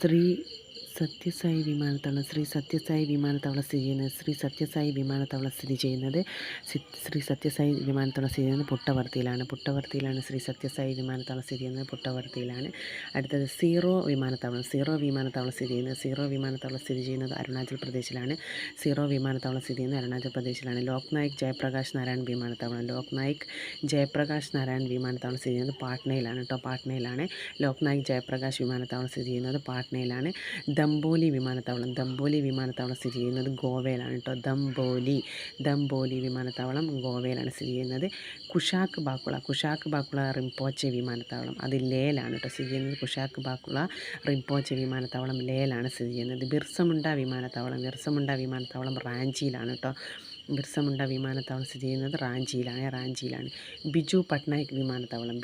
ശ്രീ സത്യസായി വിമാനത്താവളം ശ്രീ സത്യസായി വിമാനത്താവളം സ്ഥിതി ചെയ്യുന്നത് ശ്രീ സത്യസായി വിമാനത്താവളം സ്ഥിതി ചെയ്യുന്നത് ശ്രീ സത്യസായി വിമാനത്താവളം സ്ഥിതി ചെയ്യുന്നത് പുട്ടപർത്തിയിലാണ് ശ്രീ സത്യസായി വിമാനത്താവളം സ്ഥിതി ചെയ്യുന്നത് പുട്ടപർത്തിയിലാണ്. അടുത്തത് സീറോ വിമാനത്താവളം സീറോ വിമാനത്താവളം സ്ഥിതി ചെയ്യുന്നത് അരുണാചൽ പ്രദേശിലാണ്. ലോക് നായക് ജയപ്രകാശ് നാരായൺ വിമാനത്താവളം സ്ഥിതി ചെയ്യുന്നത് പാട്നയിലാണ് പാട്നയിലാണ്. ലോക് നായക് ജയപ്രകാശ് വിമാനത്താവളം സ്ഥിതി ചെയ്യുന്നത് പാട്നയിലാണ്. ദംബോലി വിമാനത്താവളം സ്ഥിതി ചെയ്യുന്നത് ഗോവയിലാണ് ദംബോലി വിമാനത്താവളം ഗോവയിലാണ് സ്ഥിതി ചെയ്യുന്നത്. കുഷാക്ക് ബാക്കുള റിംപോച്ചെ വിമാനത്താവളം അത് ലേയിലാണ് സ്ഥിതി ചെയ്യുന്നത്. കുഷാക്ക് ബാക്കുള റിംപോച്ചെ വിമാനത്താവളം ലേയിലാണ് സ്ഥിതി ചെയ്യുന്നത്. ബിർസ മുണ്ട വിമാനത്താവളം റാഞ്ചിയിലാണ് സ്ഥിതി ചെയ്യുന്നത് റാഞ്ചിയിലാണ്. ബിജു പട്നായിക് വിമാനത്താവളം